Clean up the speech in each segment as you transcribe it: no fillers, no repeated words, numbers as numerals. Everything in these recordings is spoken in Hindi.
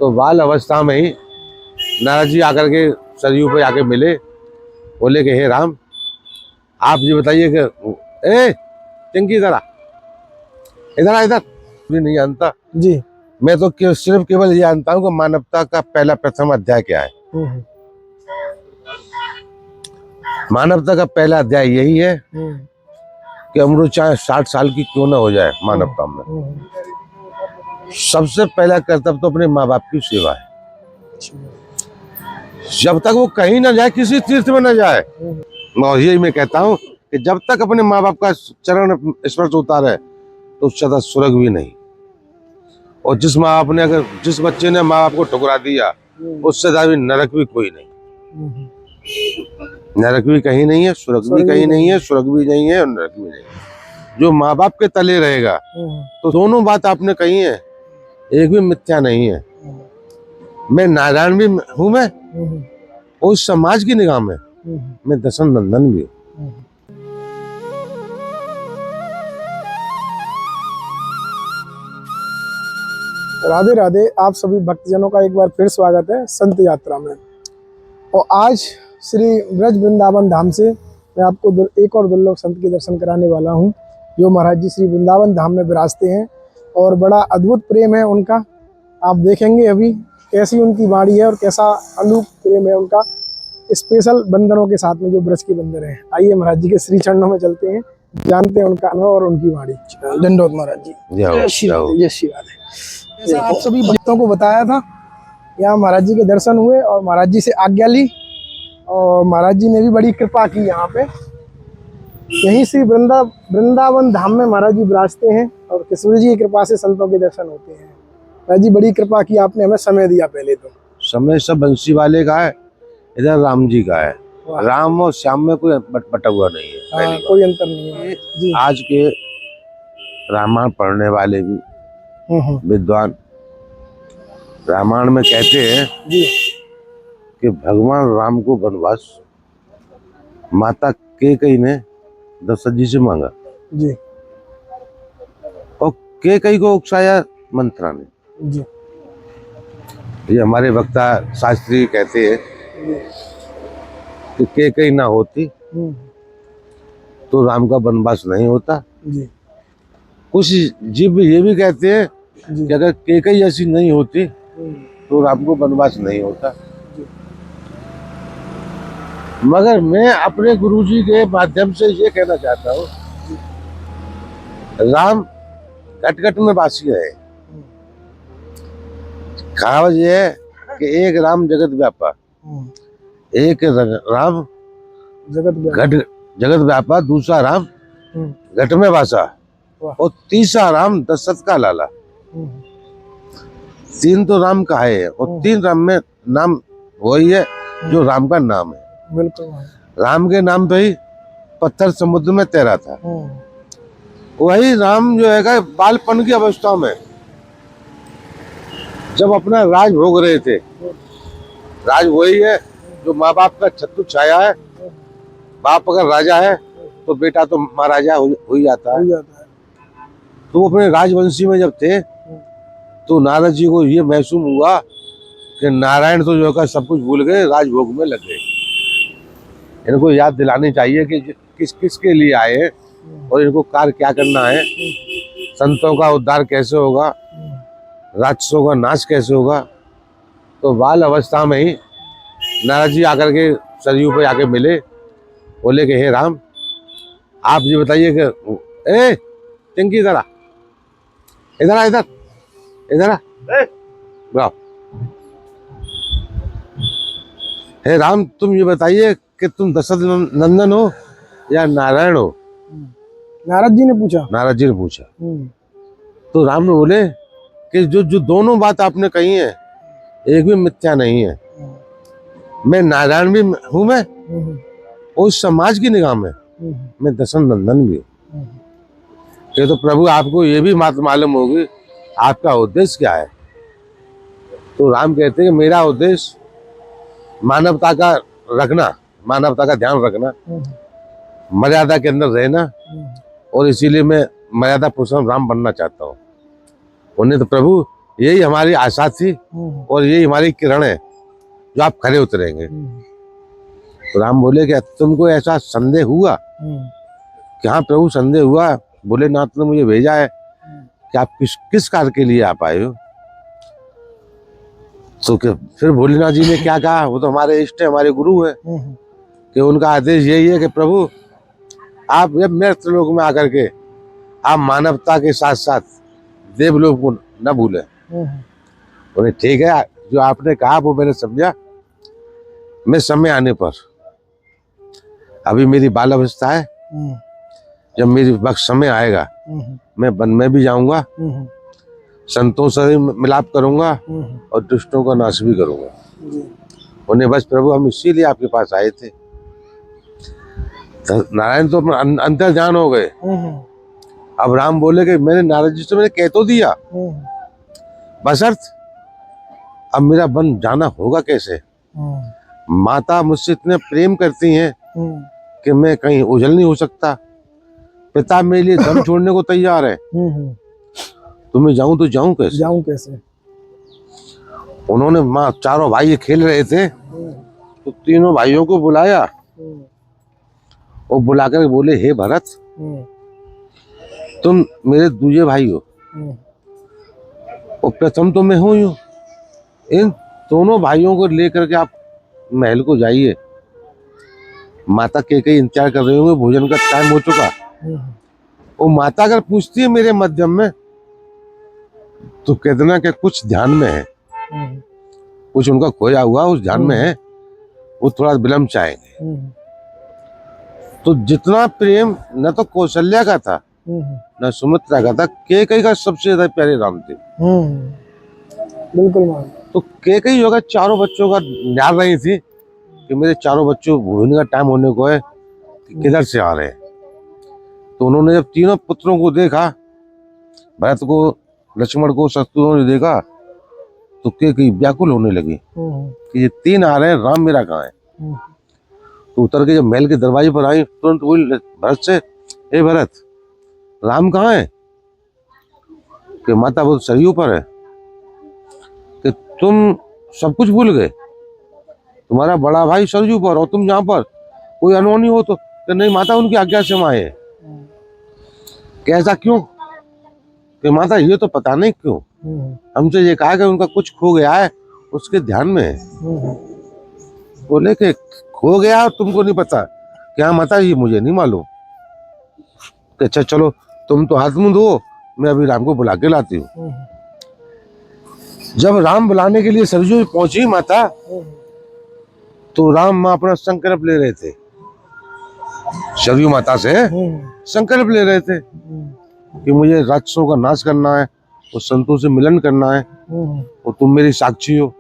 तो बाल अवस्था में ही नारद जी आकर के सरयू पे आके मिले, बोले कि हे राम, आप ये बताइए कि ए चिंकी इधर आ, इधर आ, इधर भी नहीं जानता जी। मैं तो सिर्फ केवल ये जानता हूँ कि मानवता का पहला प्रथम अध्याय क्या है। मानवता का पहला अध्याय यही है कि अमृत चाहे 60 साल की क्यों ना हो जाए, मानवता में सबसे पहला कर्तव्य तो अपने माँ बाप की सेवा है। जब तक वो कहीं ना जाए, किसी तीर्थ में ना जाए, और यही मैं कहता हूँ कि जब तक अपने माँ बाप का चरण स्पर्श होता रहे तो सदा स्वर्ग भी नहीं। और जिस बच्चे ने माँ बाप को ठुकरा दिया, उससे ज्यादा नरक भी कोई नहीं। नरक भी कहीं नहीं है, स्वर्ग भी कहीं नहीं है, स्वर्ग भी नहीं है और नरक भी नहीं है। जो माँ बाप के तले रहेगा तो दोनों बात आपने कही है, एक भी मिथ्या नहीं है। मैं नारायण भी हूँ, मैं उस समाज की निगाह में मैं दशम नंदन भी हूँ। राधे राधे। आप सभी भक्तजनों का एक बार फिर स्वागत है संत यात्रा में। और आज श्री ब्रज वृंदावन धाम से मैं आपको एक और दुर्लभ संत के दर्शन कराने वाला हूं, जो महाराज जी श्री वृंदावन धाम में विराजते हैं और बड़ा अद्भुत प्रेम है उनका। आप देखेंगे अभी कैसी उनकी वाणी है और कैसा अनूप प्रेम है उनका, स्पेशल बंदरों के साथ में जो ब्रज के बंदर हैं। आइए महाराज जी के श्री चरणों में चलते हैं, जानते हैं उनका अनुभव और उनकी वाणी। दंडोत महाराज जी। जय श्री राधे। जैसा आप सभी भक्तों को बताया था, यहाँ महाराज जी के दर्शन हुए और महाराज जी से आज्ञा ली और महाराज जी ने भी बड़ी कृपा की। यहाँ पे यहीं से वृंदावन धाम में महाराज जी विराजते हैं और कृष्ण जी की कृपा से संतों के दर्शन होते हैं। महाराज जी बड़ी कृपा की, आपने हमें समय दिया। पहले तो समय सब बंसी वाले का है, इधर राम जी का है। राम और श्याम में कोई बटा हुआ नहीं है। कोई अंतर नहीं है जी। आज के रामायण पढ़ने वाले भी विद्वान रामायण में कहते हैं जी कि भगवान राम को वनवास माता कैकेयी ने दशरथ जी से मांगा जी, और कैकेयी को उकसाया मंथरा ने जी। ये हमारे वक्ता शास्त्री कहते हैं कि कैकेयी ना होती तो राम का वनवास नहीं होता जी। कुछ जीव ये भी कहते हैं कि अगर कैकेयी ऐसी नहीं होती तो राम को वनवास नहीं होता। मगर मैं अपने गुरुजी के माध्यम से ये कहना चाहता हूँ, राम घट घट में वासी है। कहावत ये है कि एक राम जगत व्यापा, एक राम जगत व्यापा, दूसरा राम घट में वासा और तीसरा राम दशरथ का लाला। तीन तो राम का है और तीन राम में नाम वही है जो राम का नाम है। बिल्कुल। राम के नाम पे ही पत्थर समुद्र में तैरा था। वही राम जो है बालपन की अवस्था में जब अपना राज भोग रहे थे, राज वही है जो माँ बाप का छत्र छाया है। बाप अगर राजा है तो बेटा तो महाराजा हो ही जाता है। तो वो अपने राजवंशी में जब थे तो नारद जी को ये महसूस हुआ कि नारायण तो जो है सब कुछ भूल गए, राजभोग में लग गए। इनको याद दिलानी चाहिए कि किसके लिए आए हैं और इनको कार्य क्या करना है, संतों का उद्धार कैसे होगा, राक्षसों का नाश कैसे होगा। तो बाल अवस्था में ही नारद जी आकर के सरयू पे आके मिले, बोले कि हे राम, आप ये बताइए कि ए चिंकी इधर आ, इधर आ, इधर इधर आ, हे राम, तुम ये बताइए कि तुम दशरथ नंदन हो या नारायण हो। नारद जी ने पूछा। नारद जी ने पूछा तो राम ने बोले कि जो दोनों बात आपने कही है, एक भी मिथ्या नहीं है। मैं नारायण भी हूँ, मैं उस समाज की निगाह में मैं दशम नंदन भी हूँ। ये तो प्रभु आपको ये भी मालूम होगी आपका उद्देश्य क्या है। तो राम कहते हैं कि मेरा उद्देश्य मानवता का रखना, मानवता का ध्यान रखना, मर्यादा के अंदर रहना, और इसीलिए मैं मर्यादा पुरुषोत्तम राम बनना चाहता हूँ। उन्हें तो प्रभु यही हमारी आशा थी और यही हमारी किरण है जो आप खरे उतरेंगे। तो राम बोले कि तुमको ऐसा संदेह हुआ? कि हाँ प्रभु संदेह हुआ, भोलेनाथ ने मुझे भेजा है कि आप किस कार्य के लिए आप आए हो। तो फिर भोलेनाथ जी ने क्या कहा, वो तो हमारे इष्ट है, हमारे गुरु है, कि उनका आदेश यही है कि प्रभु आप जब मेरे त्रिलोक में आकर के आप मानवता के साथ साथ देवलोक को न भूलें। बोले ठीक है, जो आपने कहा वो मैंने समझा। मैं समय आने पर, अभी मेरी बाल अवस्था है, जब मेरी वक्त समय आएगा मैं वन में भी जाऊंगा, संतों से मिलाप करूंगा और दुष्टों का नाश भी करूंगा। उन्हें बस प्रभु हम इसीलिए आपके पास आए थे। तो नारायण तो अंतर जान हो गए। अब राम बोले कि मैंने नारद जी से मैंने कह तो दिया, बशर्त अब मेरा वन जाना होगा कैसे। माता मुझसे इतने प्रेम करती हैं कि मैं कहीं ओझल नहीं हो सकता। पिता मेरे लिए दम छोड़ने को तैयार है, तो मैं जाऊं तो जाऊं कैसे। उन्होंने माँ चारों भाई खेल रहे थे तो तीनों भाइयों को बुलाया और बुलाकर बोले हे भरत, तुम मेरे दूजे भाई हो और प्रथम तो मैं हूं। इन दोनों भाइयों को लेकर के आप महल को जाइए। माता के इंतजार कर रहे होंगे, भोजन का टाइम हो चुका। और माता अगर पूछती है मेरे माध्यम में तो कह देना कि कुछ ध्यान में है, कुछ उनका खोया हुआ उस ध्यान में है, वो थोड़ा विलम्ब चाहेंगे। तो जितना प्रेम न तो कौशल्या का था न सुमित्रा का था, केकई का सबसे ज्यादा प्यारे राम थे। बिल्कुल। तो केकई होगा चारों बच्चों का ध्यान रही थी कि मेरे चारों बच्चों भोजन का टाइम होने को है, कि किधर से आ रहे हैं। तो उन्होंने जब तीनों पुत्रों को देखा, भरत को, लक्ष्मण को, शत्रुघ्न ने देखा, तो केकई व्याकुल होने लगी कि ये तीन आ रहे हैं, राम मेरा कहाँ है। तो उतर के जब महल के दरवाजे पर आई, तुरंत बोली भरत से, हे भरत राम कहाँ है। कि माता वो सरयू पर है। कि तुम सब कुछ भूल गए, तुम्हारा बड़ा भाई सरयू पर और तुम यहाँ पर, कोई अनहोनी हो तो। कि नहीं माता उनकी आज्ञा से हम आए हैं। कैसा क्यों? कि माता ये तो पता नहीं क्यों, हमसे ये कहा कि उनका कुछ खो गया है, उसके ध्यान में है। बोले कि खो गया और तुमको नहीं पता? क्या माता ये मुझे नहीं मालूम। अच्छा चलो तुम तो हाथ मुंह धो, मैं अभी राम को बुला के लाती हूँ। जब राम बुलाने के लिए सरयू पहुंची माता, तो राम माँ अपना संकल्प ले रहे थे, सरयू माता से संकल्प ले रहे थे कि मुझे राक्षसों का नाश करना है और संतों से मिलन करना है और तुम मेरी साक्षी हो।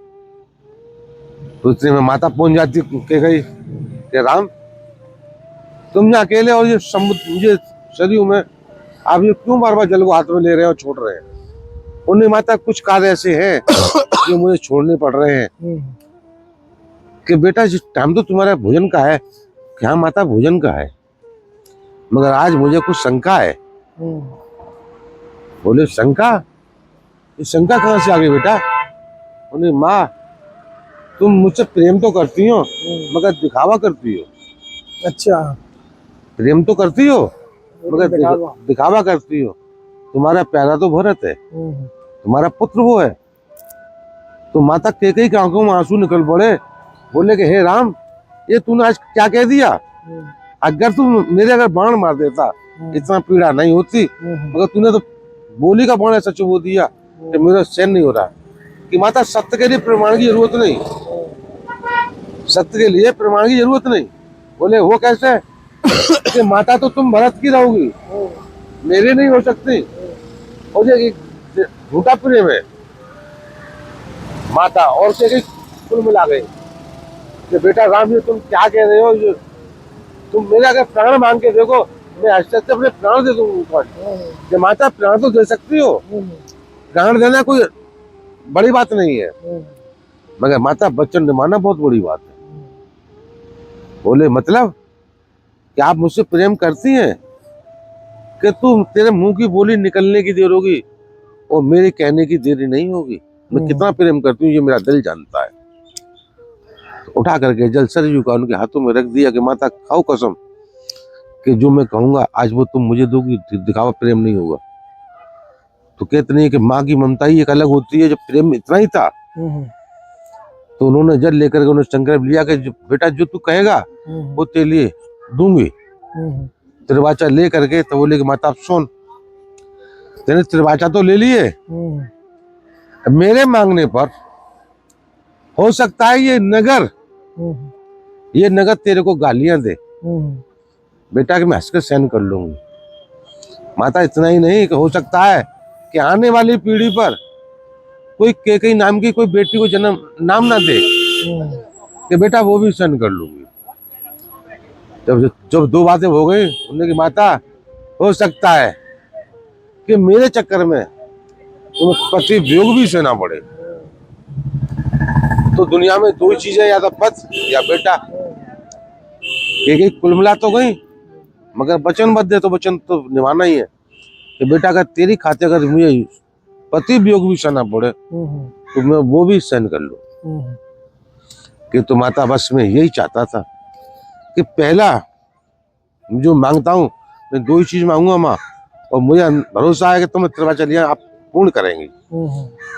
तो इतने में माता पहुंच जाती के गई कि राम तुम यहाँ अकेले और ये समुद्र, ये सरयू में आप ये क्यों बार बार जल को हाथ में ले रहे हैं और छोड़ रहे हैं। उन्हें माता कुछ कार्य ऐसे हैं जो मुझे छोड़ने पड़ रहे हैं। कि बेटा जिस टाइम तो तुम्हारा भोजन का है, क्या माता भोजन का है, मगर आज मुझे कुछ शंका है। बोले शंका? ये शंका कहाँ से आ गई बेटा? उन्हें माँ तुम मुझसे प्रेम तो करती हो मगर दिखावा करती हो। अच्छा, प्रेम तो करती हो मगर दिखावा करती हो। तुम्हारा प्यारा तो भरत है, तुम्हारा पुत्र वो है। तो माता केकई की आंखों में आंसू निकल पड़े। बोले कि हे राम, ये तूने आज क्या कह दिया? अगर तू मेरे अगर बाण मार देता इतना पीड़ा नहीं होती, मगर तूने तो बोली का बाण ऐसा चुबो दिया कि मेरा सहन नहीं हो रहा। कि माता सत्य के लिए प्रमाण की जरूरत नहीं, सत्य के लिए प्रमाण की जरूरत नहीं। बोले वो कैसे? कि माता तो तुम भरत की रहोगी, मेरे नहीं हो सकती। और ये झूठा प्रेम है। माता और के कुल मिला गई कि बेटा राम ये तुम क्या कह रहे हो? ये तुम मेरे अगर प्राण मांग के देखो, मैं हंसते हंसते अपने प्राण दे दूंगा। कि माता प्राण तो दे सकती हो, प्राण देना कोई बड़ी बात नहीं है, मगर माता बच्चन निभाना बहुत बड़ी बात है। बोले मतलब कि आप मुझसे प्रेम करती हैं कि तुम तेरे मुंह की बोली निकलने की देर होगी और मेरे कहने की देरी नहीं होगी। मैं कितना प्रेम करती हूँ ये मेरा दिल जानता है। तो उठा करके जल सरयू का उनके हाथों में रख दिया कि माता खाओ कसम कि जो मैं कहूंगा आज वो तुम मुझे दोगी, दिखावा प्रेम नहीं होगा। तो कहते नहीं कि माँ की ममता ही एक अलग होती है, जब प्रेम इतना ही था तो उन्होंने जल लेकर के उन्होंने संकल्प लिया कि बेटा जो तू कहेगा वो तेरे लिए दूंगी। त्रिवाचा ले करके तो बोले कि माता आप सुन, तेने त्रिवाचा तो ले लिए, मेरे मांगने पर हो सकता है ये नगर तेरे को गालियां दे बेटा कि मैं हंस कर सहन कर लूंगी। माता इतना ही नहीं कि हो सकता है कि आने वाली पीढ़ी पर कोई कैकेयी नाम की कोई बेटी को जन्म नाम ना दे कि बेटा वो भी सहन कर लूंगी। जब दो बातें हो गई उन्होंने की माता हो सकता है कि मेरे चक्कर में तुम्हें पति वियोग भी सहना पड़े। तो दुनिया में दो ही चीजें, या तो पति या बेटा। कैकेयी कुल मिला तो गई मगर वचन बद्ध है तो वचन तो निभाना ही है कि बेटा अगर तेरी खातिर अगर मुझे पति वियोग भी सहना पड़े तो मैं वो भी सहन कर लूं। कि तो माता बस में यही चाहता था कि पहला जो मांगता हूँ मैं दो ही चीज मांगूंगा माँ, और मुझे भरोसा है कि तुम त्रिवाचा लिया आप पूर्ण करेंगी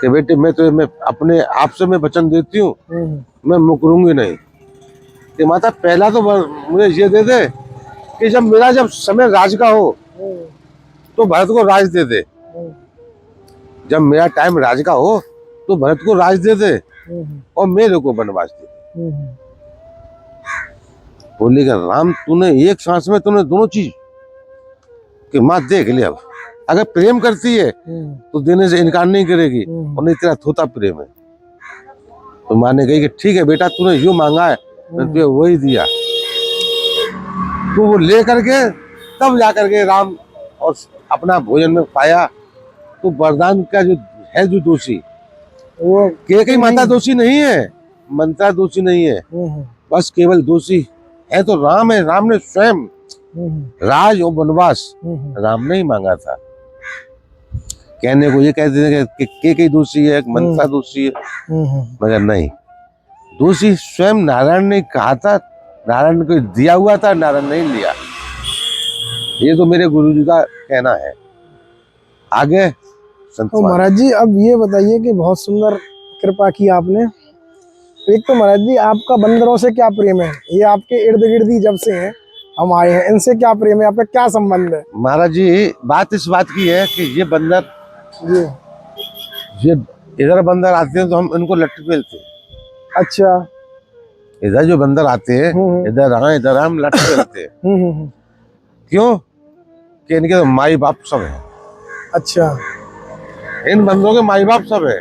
कि बेटे मैं अपने आप से मैं वचन देती हूँ मैं मुकरूंगी नहीं। कि माता पहला तो मुझे ये दे दे कि जब समय राज का हो तो भरत को राज दे दे, जब मेरा टाइम राज का हो तो भरत को राज दे दे और मेरे को वनवास दे दे। बोली का राम तूने एक सांस में तूने दोनों चीज कि माँ देख ले, अब अगर प्रेम करती है तो देने से इनकार नहीं करेगी और नहीं तेरा थोता प्रेम है। तो माँ ने कही कि ठीक है बेटा तूने जो मांगा है मैंने तुझे वही दिया। तो वो ले करके तब जा करके राम और अपना भोजन में पाया। तो वरदान का जो दोषी वो कैकेयी माता दोषी नहीं है, मंत्रा दोषी नहीं है, बस केवल दोषी है तो राम है। राम ने स्वयं राज और वनवास राम ने ही मांगा था। कहने को ये कहते हैं कि कैकेयी दोषी है, मंत्रा दोषी है, मगर नहीं, दोषी स्वयं नारायण ने कहा था, नारायण को दिया हुआ था, नारायण नहीं लिया। ये तो मेरे गुरु जी का कहना है। आगे तो महाराज जी अब ये बताइए कि बहुत सुंदर कृपा की आपने। एक तो महाराज जी आपका बंदरों से क्या प्रेम है, ये आपके इर्द गिर्द ही जब से हैं हम आए हैं, इनसे क्या प्रेम है, आपका क्या संबंध है? महाराज जी बात इस बात की है कि ये बंदर ये इधर बंदर आते हैं तो हम इनको लट्ठ पेलते हैं। अच्छा, इधर जो बंदर आते हैं इधर हम लट्ठ पेलते हैं। क्यों? कि इनके तो माई बाप सब है। अच्छा, इन बंदरों के माई बाप सब है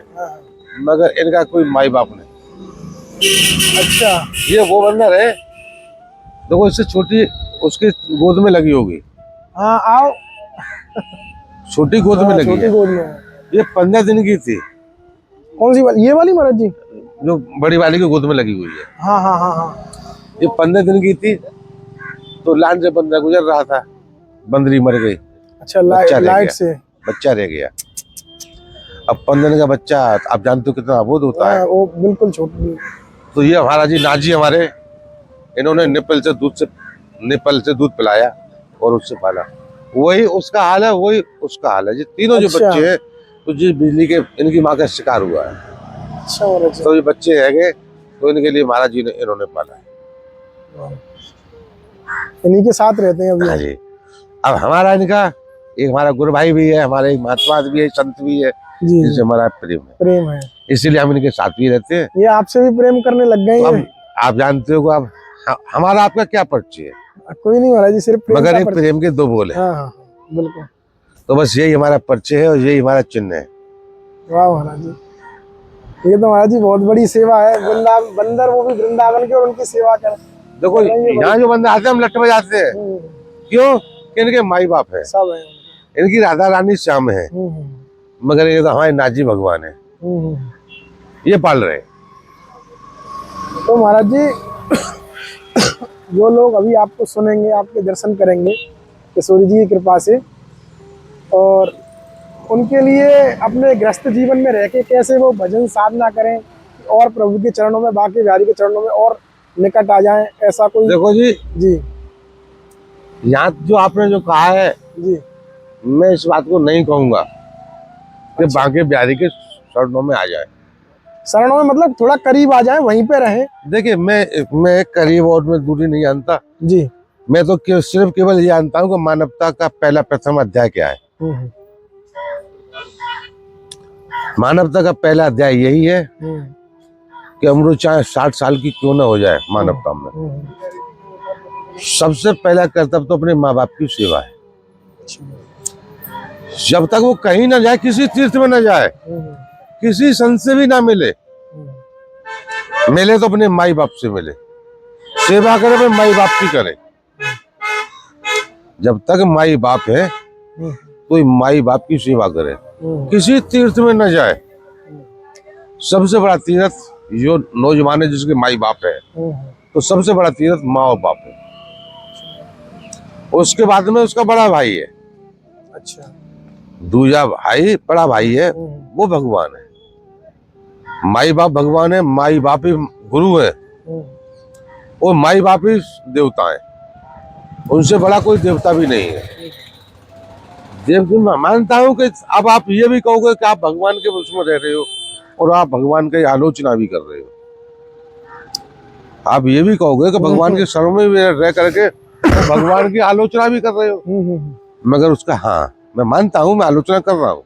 मगर इनका कोई माई बाप नहीं। अच्छा, ये वो बंदर है देखो, इससे छोटी उसकी गोद में लगी होगी। हाँ आओ, छोटी गोद में लगी छोटी है। गोद में। ये 15 दिन की थी। कौन सी वाली? ये वाली महाराज जी जो बड़ी वाली की गोद में लगी हुई है। हाँ हाँ हाँ हाँ। ये 15 दिन की थी तो लाइन से बंदर गुजर रहा था, बंदरी मर गई। अच्छा, लाइट से बच्चा रह गया। अब 15 दिन का बच्चा आप जानते हो कितना अबोध होता है। वो बिल्कुल छोटी। तो ये हमारा जी नाजी हमारे, इन्होंने निपल से दूध पिलाया और उससे पाला। वही उसका हाल है, वही उसका हाल है। ये तीनों जो अच्छा। बच्चे हैं तो जिस बिजली के इनकी माँ का शिकार हुआ है। अच्छा महाराज जी। तो ये बच्चे है तो इनके लिए महाराज जी ने इन्होंने पाला है। इन्हीं के साथ रहते हैं अभी। हाँ जी। अब हमारा इनका एक हमारा गुरु भाई भी है, हमारे एक महात्मा भी है, संत भी है, जिससे हमारा प्रेम है, इसीलिए हम इनके साथ भी रहते हैं। ये आपसे भी प्रेम करने लग गए हैं। आप जानते हो अब हमारा आपका क्या परिचय है? कोई नहीं महाराज जी, सिर्फ प्रेम मगर एक प्रेम के दो बोल है। हाँ हाँ बिल्कुल। तो बस यही हमारा परिचय है और यही हमारा चिन्ह है। वाह महाराज जी, ये तो महाराज जी बहुत बड़ी सेवा है। बंदर वो भी वृंदावन के और उनकी सेवा कर। देखो यहाँ जो बंदर आते हैं हम लट्ठ बजाते हैं। क्यों? कि इनके माई बाप है, सब है, इनकी राधा रानी श्याम है, मगर ये तो हमारे नाजी भगवान है, ये पाल रहे। तो महाराज जी जो लोग अभी आपको सुनेंगे, आपके दर्शन करेंगे किशोरी जी की कृपा से, और उनके लिए अपने गृहस्थ जीवन में रह के कैसे वो भजन साधना करें और प्रभु के चरणों में, बांके बिहारी के चरणों में और निकट आ जाएं, ऐसा कोई? देखो जी, जी यहाँ जो आपने जो कहा है, जी। मैं इस बात को नहीं कहूंगा कि बांके बिहारी के शरणों में आ जाए। शरणों में मतलब थोड़ा करीब आ जाए, वहीं पे रहें। देखिए, मैं करीब और में दूरी नहीं जानता जी। मैं तो सिर्फ केवल ये जानता हूँ कि मानवता का पहला प्रथम अध्याय क्या है। मानवता का पहला अध्याय यही है कि उम्र चाहे 60 साल की क्यों ना हो जाए, मानवता में सबसे पहला कर्तव्य तो अपने माँ बाप की सेवा है। जब तक वो कहीं ना जाए, किसी तीर्थ में ना जाए, किसी संत से भी ना मिले तो अपने माई बाप से मिले, सेवा करे, अपने माई बाप की करे। जब तक माई बाप है तो माई बाप की सेवा करे, किसी तीर्थ में न जाए। सबसे बड़ा तीर्थ जो नौजवान है जिसके माई बाप है, तो सबसे बड़ा तीर्थ माँ और बाप है। उसके बाद में उसका बड़ा भाई है। अच्छा। दूजा भाई, बड़ा भाई है, वो भगवान है। माई बाप भगवान है, माई बाप ही गुरु है, और माई बाप ही देवता है। उनसे बड़ा कोई देवता भी नहीं है। देव मैं मानता हूँ कि अब आप ये भी कहोगे कि आप भगवान के उसमें रह रहे हो और आप भगवान की आलोचना भी कर रहे हो। आप ये भी कहोगे कि भगवान के शरण में रह करके भगवान की आलोचना भी कर रहे हो। मगर उसका, हाँ, मैं मानता हूँ, मैं आलोचना कर रहा हूँ।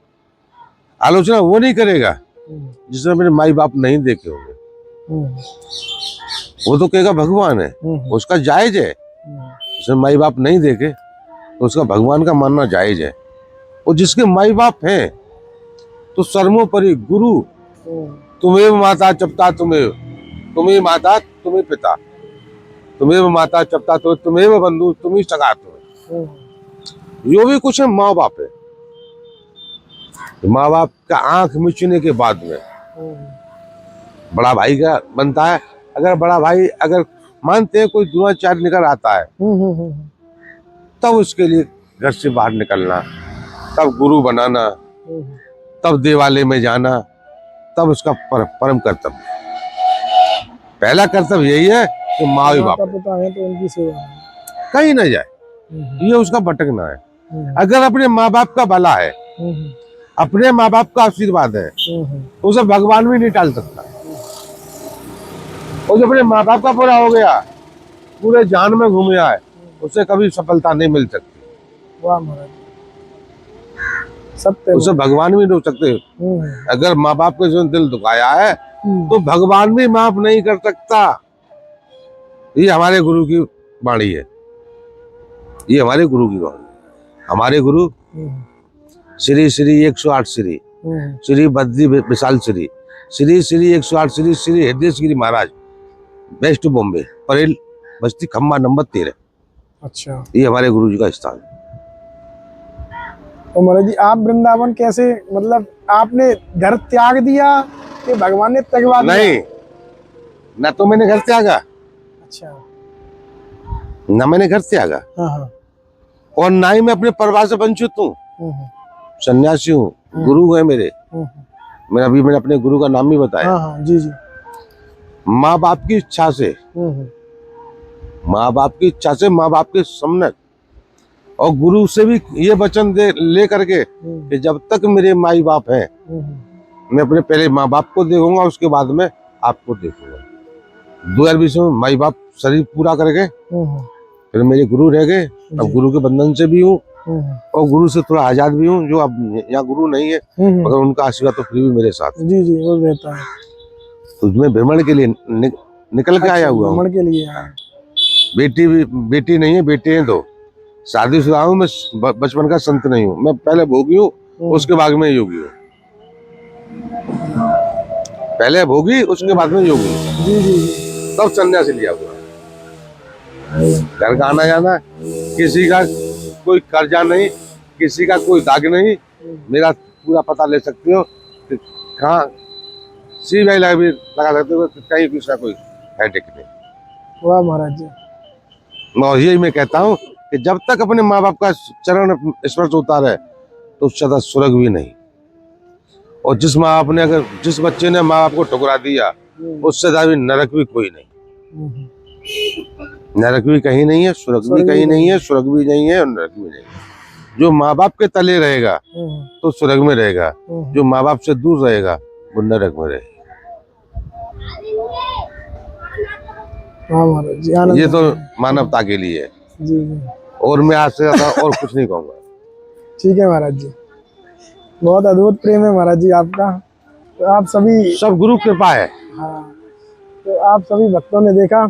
आलोचना वो नहीं करेगा जिसने मेरे माई बाप नहीं देखे होंगे। वो तो कहेगा भगवान है, उसका जायज है। जिसने माई बाप नहीं देखे तो उसका भगवान का मानना जायज है। और जिसके माई बाप हैं तो सर्वोपरि गुरु, तुम्हें माता चपता तुम्हें माता तुम्हें पिता, तुम्हें माता चपता तुम्हें बंधु तुम्हें सगा, तुम्हें जो भी कुछ है माँ बाप है। माँ बाप का आंख मिचने के बाद में बड़ा भाई का बनता है। अगर बड़ा भाई, अगर मानते हैं कोई द्रोणाचार्य निकल आता है, तब उसके लिए घर से बाहर निकलना, तब गुरु बनाना, तब देवालय में जाना, तब उसका परम कर्तव्य। पहला कर्तव्य यही है कि माँ बाप पिता है तो उनकी सेवा है, कहीं ना जाए, ये उसका भटकना है। अगर अपने माँ बाप का भला है, अपने माँ बाप का आशीर्वाद है, तो उसे भगवान भी नहीं टाल सकता। और जब अपने माँ बाप का पूरा हो गया, पूरे जान में घूम आए, उसे कभी सफलता नहीं मिल सकती। वाह महाराज, सत्य। उसे भगवान भी नहीं रोक सकते। अगर माँ बाप के जो दिल दुखाया है तो भगवान भी माफ नहीं कर सकता। ये हमारे गुरु की वाणी है, ये हमारे गुरु की वाणी। हमारे गुरु श्री श्री 108 श्री श्री बद्री विशाल श्री श्री श्री 108 श्री श्री हृदय गिरी महाराज, वेस्ट बॉम्बे, परेल बस्ती, खम्बा नंबर 13। अच्छा, ये हमारे गुरु जी का स्थान है। तो महाराज जी, आप वृंदावन कैसे, मतलब आपने घर त्याग दिया कि भगवान ने त्यागवा दिया? नहीं, ना तो मैंने घर त्यागा। अच्छा। ना मैंने घर त्यागा, हाँ। और ना ही मैं अपने परिवार से वंचित हूँ। सन्यासी हूँ, गुरु है मेरे। मैंने अपने गुरु का नाम भी बताया। हाँ, जी जी। माँ बाप की इच्छा से, माँ बाप की इच्छा से, माँ बाप के सामने, और गुरु से भी ये वचन ले करके कि जब तक मेरे माई बाप हैं, मैं अपने पहले माँ बाप को देखूंगा, उसके बाद में आपको देखूंगा। 2020 में माई बाप शरीर पूरा करके फिर मेरे गुरु रह गए। अब गुरु के बंधन से भी हूँ और गुरु से थोड़ा आजाद भी हूँ। जो अब यहाँ गुरु नहीं है, मगर उनका आशीर्वाद तो फिर भी मेरे साथ। जी जी, वो रहता है। तो मैं भ्रमण के लिए निकल के आया हुआ हूँ। भ्रमण के लिए बेटी नहीं है, बेटे हैं दो। शादीशुदा हूँ मैं, बचपन का संत नहीं हूँ। मैं पहले भोगी हूँ, उसके बाद में योगी हूँ। पहले भोगी, उसके बाद में योगी हूँ। जी जी, तब सन्यासी लिया हुआ। घर का आना जाना, किसी का कोई कर्जा नहीं, किसी का कोई दाग नहीं। मेरा पूरा पता ले सकते हो कि कहाँ CBI लगा सकते हो, कहीं किसी का कोई हेडेक नहीं। वाह महाराज जी। और यही मैं कहता हूँ कि जब तक अपने माँ बाप का चरण स्पर्श होता रहे, तो उससे ज्यादा स्वर्ग भी नहीं। और जिस माँ बाप ने अगर जिस बच्चे ने माँ बाप को ठुकरा दिया, उससे ज्यादा नरक भी कोई नहीं। नरक भी कहीं नहीं है, स्वर्ग भी कहीं नहीं है, स्वर्ग भी नहीं है और नरक भी नहीं है। जो माँ बाप के तले रहेगा तो स्वर्ग में रहेगा, जो माँ बाप से दूर रहेगा वो नरक में रहेगा। हाँ महाराज जी, आनंद ये तो मानवता के लिए है। जी जी। और मैं आज से ज्यादा और कुछ नहीं कहूंगा। ठीक है महाराज जी, बहुत अद्भुत प्रेम है महाराज जी आपका। तो आप सभी, सब गुरु कृपा है। हाँ, तो आप सभी भक्तों ने देखा,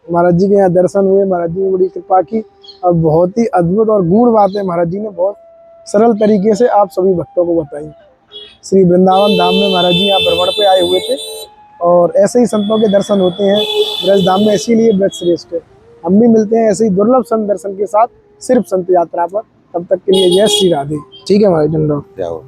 महाराज जी के यहाँ दर्शन हुए, महाराज जी ने बड़ी कृपा की और बहुत ही अद्भुत और गूढ़ बातें महाराज जी ने बहुत सरल तरीके से आप सभी भक्तों को बताई। श्री वृंदावन धाम में महाराज जी यहाँ भ्रमण पे आए हुए थे और ऐसे ही संतों के दर्शन होते हैं ब्रज धाम में, इसीलिए ब्रज श्रेष्ठ है। हम भी मिलते हैं ऐसे ही दुर्लभ संत दर्शन के साथ सिर्फ संत यात्रा पर। तब तक के लिए जय श्री राधे। ठीक है महाराज, धन्यवाद। क्या हो?